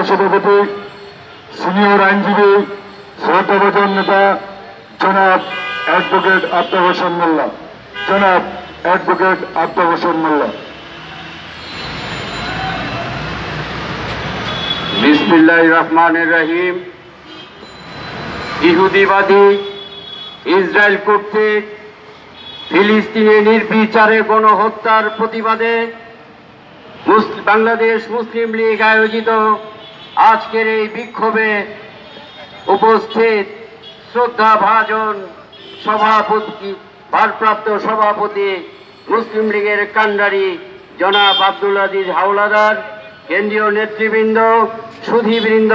সভাপতি সিনিয়র আইনজীবী শ্রদ্ধাভাজন নেতা জনাব অ্যাডভোকেট আফতাব হোসেন মোল্লা। জনাব অ্যাডভোকেট আফতাব হোসেন মোল্লা। বিসমিল্লাহির রহমানির রহিম। ইহুদিবাদী ইসরায়েল কর্তৃক ফিলিস্তিনে নির্বিচারে গণহত্যার প্রতিবাদে বাংলাদেশ মুসলিম লীগ আয়োজিত আজকের এই বিক্ষোভে উপস্থিত শ্রদ্ধাভাজন সভাপতি, ভারপ্রাপ্ত সভাপতি মুসলিম লীগের কান্ডারি জনাব আব্দুল আজিজ হাওলাদার, কেন্দ্রীয় নেতৃবৃন্দ, সুধীবৃন্দ,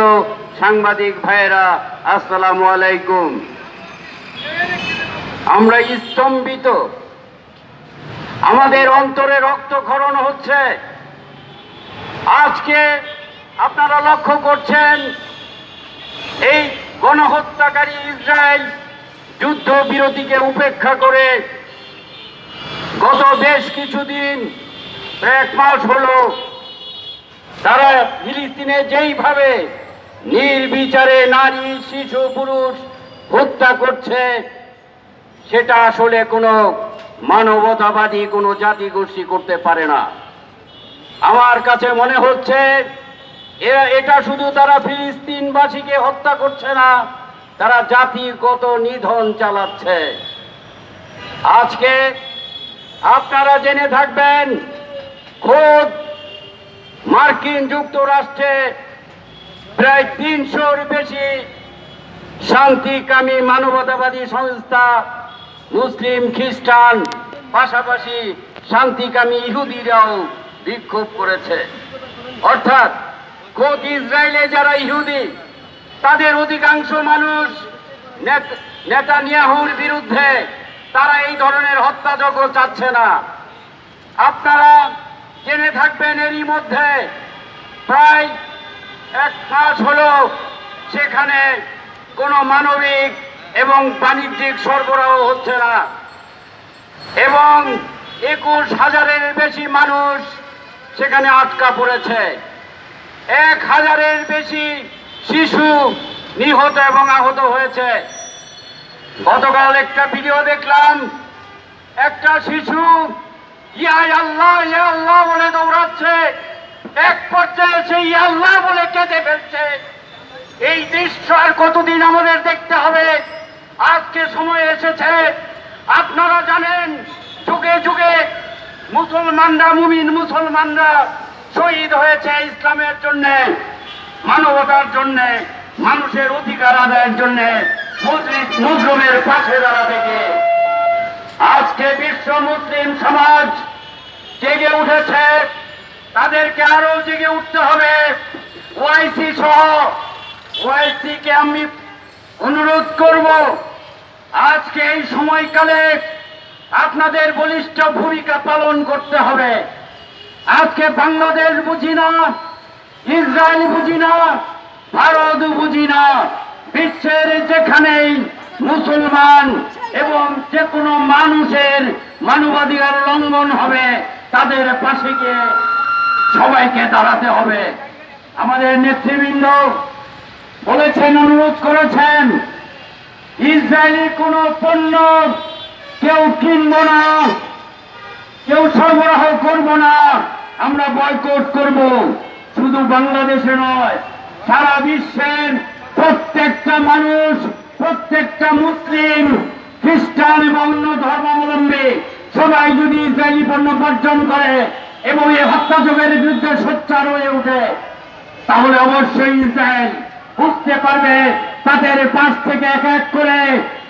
সাংবাদিক ভাইয়েরা, আসসালামু আলাইকুম। আমরা স্তম্ভিত, আমাদের অন্তরে রক্তক্ষরণ হচ্ছে। আজকে আপনারা লক্ষ্য করছেন এই গণহত্যাকারী ইসরায়েল যুদ্ধ বিরতিকে উপেক্ষা করে গত বেশ কিছুদিন, এক মাস হলো, তারা ফিলিস্তিনে যেইভাবে নির্বিচারে নারী, শিশু, পুরুষ হত্যা করছে, সেটা আসলে কোনো মানবতাবাদী কোনো জাতিগোষ্ঠী করতে পারে না। আমার কাছে মনে হচ্ছে এটা শুধু তারা ফিলিস্তিনবাসীকে হত্যা করছে না, তারা জাতিগত নিধন চালাচ্ছে। আজকে আপনারা জেনে থাকবেন, খোদ মার্কিন যুক্তরাষ্ট্রে প্রায় ৩০০-র বেশি শান্তিকামী মানবতাবাদী সংস্থা, মুসলিম, খ্রিস্টান, পাশাপাশি শান্তিকামী ইহুদিরাও বিক্ষোভ করেছে। অর্থাৎ খোদ ইসরায়েলে যারা ইহুদি, তাদের অধিকাংশ মানুষ নেতানিয়াহুর বিরুদ্ধে, তারা এই ধরনের হত্যাযজ্ঞ চাচ্ছে না। আপনারা জেনে থাকবেন, এরই মধ্যে প্রায় এক মাস হলো সেখানে কোনো মানবিক এবং বাণিজ্যিক সরবরাহ হচ্ছে না, এবং ২১,০০০-এর বেশি মানুষ সেখানে আটকা পড়েছে। ১,০০০-এর বেশি শিশু নিহত এবং আহত হয়েছে। গতকাল একটা ভিডিও দেখলাম, একটা শিশু ইয়া আল্লাহ ইয়া আল্লাহ বলে দৌড়াচ্ছে, এক পর্যায়ে সে ইয়া আল্লাহ বলে কেঁদে ফেলছে। এই দৃশ্য আর কতদিন আমাদের দেখতে হবে? আজকে সময় এসেছে। আপনারা জানেন, যুগে যুগে মুসলমানরা, মুমিন মুসলমানরা শহীদ হয়েছে ইসলামের জন্য, মানবতার জন্য, মানুষের অধিকার আদায়ের জন্য, মুসলিমের পাশে দাঁড়াতে গিয়ে। আজকে বিশ্ব মুসলিম সমাজ জেগে উঠেছে, তাদেরকে আরো জেগে উঠতে হবে। ওআইসি সহ ওআইসি কে আমি অনুরোধ করব, আজকে এই সময়কালে আপনাদের বলিষ্ঠ ভূমিকা পালন করতে হবে। আজকে বাংলাদেশ বুঝি না, ইসরায়েল বুঝি না, ভারত বুঝি না, বিশ্বের যেখানেই মুসলমান এবং যে কোনো মানুষের মানবাধিকার লঙ্ঘন হবে, তাদের পাশে গিয়ে সবাইকে দাঁড়াতে হবে। আমাদের নেতৃবৃন্দ বলেছেন, অনুরোধ করেছেন, ইসরায়েলি কোনো পণ্য কেউ কিনবো না, কেউ সরবরাহ করব না, আমরা বয়কট করব। শুধু বাংলাদেশে নয়, সারা বিশ্বের প্রত্যেকটা মানুষ, প্রত্যেকটা মুসলিম, খ্রিস্টান এবং অন্য ধর্মাবলম্বী সবাই যদি ইসরায়েলি পণ্য বর্জন করে এবং এই হত্যাযজ্ঞের বিরুদ্ধে সোচ্চার হয়ে ওঠে, তাহলে অবশ্যই ইসরায়েল বুঝতে পারবে তাদের পাশ থেকে এক এক করে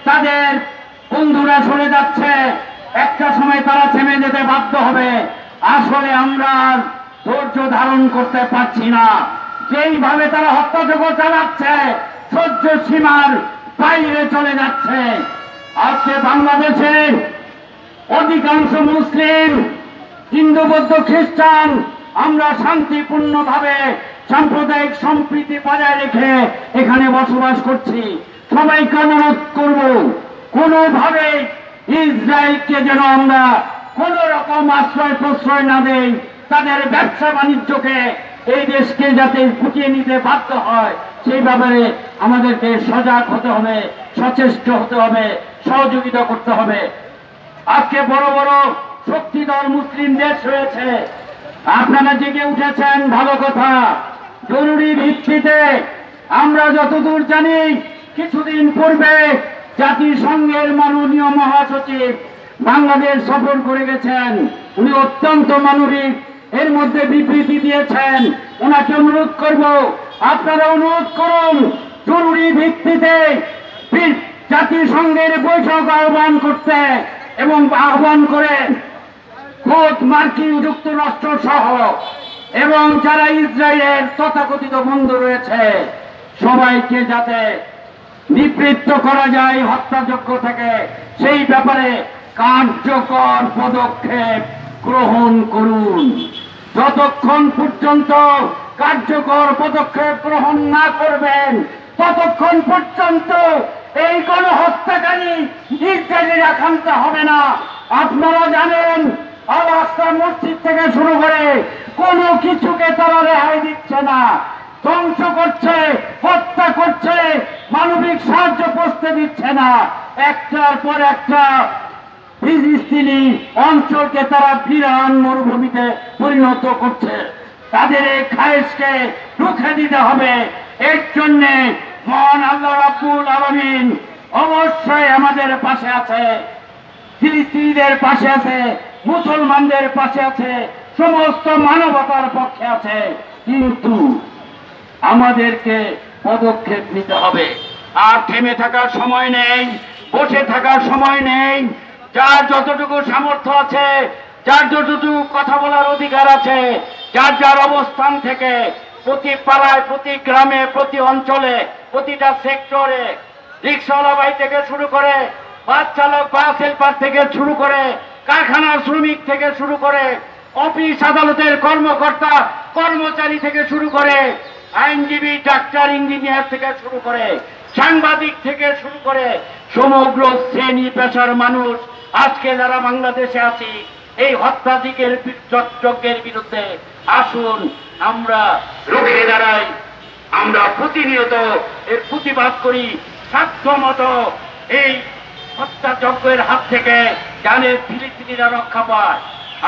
তাদের বন্ধুরা সরে যাচ্ছে। একটা সময় তারা থেমে যেতে বাধ্য হবে। আসলে আমরা ধৈর্য ধারণ করতে পারছি না। যেইভাবে তারা হত্যাযজ্ঞ চালাচ্ছে, সহ্য সীমার বাইরে চলে যাচ্ছে। আজকে বাংলাদেশে অধিকাংশ মুসলিম, হিন্দু, বৌদ্ধ, খ্রিস্টান আমরা শান্তিপূর্ণভাবে সাম্প্রদায়িক সম্প্রীতি বজায় রেখে এখানে বসবাস করছি। সবাইকে অনুরোধ করব, কোনোভাবে ইসরায়েলকে যেন আমরা কোন রকম আশ্রয় প্রশ্রয় না দেই, তাদের ব্যবসা বাণিজ্যকে এই দেশকে যাতে গুটিয়ে নিতে বাধ্য হয় সেই ব্যাপারে আমাদেরকে সজাগ হতে হবে, সচেষ্ট হতে হবে, সহযোগিতা করতে হবে। আজকে বড় বড় শক্তিধর মুসলিম দেশ রয়েছে, আপনারা জেগে উঠেছেন, ভালো কথা। জরুরি ভিত্তিতে আমরা যতদূর জানি কিছুদিন পূর্বে জাতিসংঘের মাননীয় মহাসচিব বাংলাদেশ সফর করে গেছেন। উনি অত্যন্ত মানবিক, এর মধ্যে বিবৃতি দিয়েছেন। ওনাকে অনুরোধ করব, আপনারা অনুরোধ করুন জরুরি ভিত্তিতে জাতিসংঘের বৈঠক আহ্বান করতে এবং আহ্বান করে খোদ মার্কিন যুক্তরাষ্ট্র সহ এবং যারা ইসরায়েলের তথাকথিত বন্ধু রয়েছে সবাইকে যাতে নিবৃত্ত করা যায় হত্যাযজ্ঞ থেকে, সেই ব্যাপারে কার্যকর পদক্ষেপ গ্রহণ করুন। যতক্ষণ পর্যন্ত কার্যকর পদক্ষেপ গ্রহণ না করবেন ততক্ষণ পর্যন্ত এই গণহত্যাকারী ইসরায়েলিরা ক্ষান্ত হবে না। আপনারা জানেন আল আকসা মসজিদ থেকে শুরু করে কোনো কিছুকে তারা রেহাই দিচ্ছে না, ধ্বংস করছে, হত্যা করছে, মানবিক সাহায্য পৌঁছতে দিচ্ছে না। একটার পর একটা ফিলিস্তিনি অঞ্চলকে তারা বিরান মরুভূমিতে পরিণত করছে। তাদের এই খায়েশকে রুখে দিতে হবে। এর জন্যে মহান আল্লাহ রাব্বুল আলামিন অবশ্যই আমাদের পাশে আছে, ফিলিস্তিনিদের পাশে আছে, মুসলমানদের পাশে আছে, সমস্ত মানবতার পক্ষে আছে। কিন্তু আমাদেরকে পদক্ষেপ নিতে হবে। আর থেমে থাকার সময় নেই, বসে থাকার সময় নেই। যার যতটুকু সামর্থ্য আছে, যার যতটুকু কথা বলার অধিকার আছে, যার যার অবস্থান থেকে প্রতি পাড়ায়, প্রতি গ্রামে, প্রতি অঞ্চলে, প্রতিটা সেক্টরে, রিক্সাওয়ালা ভাই থেকে শুরু করে, বাস চালক, বাস হেল্পার থেকে শুরু করে, কারখানার শ্রমিক থেকে শুরু করে, অফিস আদালতের কর্মকর্তা কর্মচারী থেকে শুরু করে, আইনজীবী, ডাক্তার, ইঞ্জিনিয়ার থেকে শুরু করে, সাংবাদিক থেকে শুরু করে সমগ্র শ্রেণী পেশার মানুষ আজকে যারা বাংলাদেশে আছি এই হত্যাযজ্ঞের বিরুদ্ধে আসুন আমরা রুখে দাঁড়াই। আমরা প্রতিনিয়ত এর প্রতিবাদ করি, সাধ্যমতো এই হত্যাযজ্ঞের হাত থেকে জানে ফিলিস্তিনিরা রক্ষা পায়।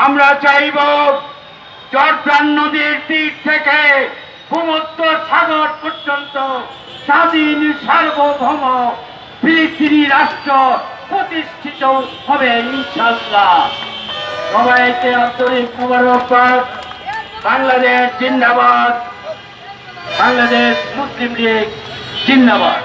আমরা চাইব জর্দান নদীর তীর থেকে ভূমধ্য সাগর পর্যন্ত স্বাধীন সার্বভৌম ফিলিস্তিনি রাষ্ট্র প্রতিষ্ঠিত হবে ইনশাআল্লাহ। সবাইকে আন্তরিক মোবারকবাদ। বাংলাদেশ জিন্দাবাদ, বাংলাদেশ মুসলিম লীগ জিন্দাবাদ।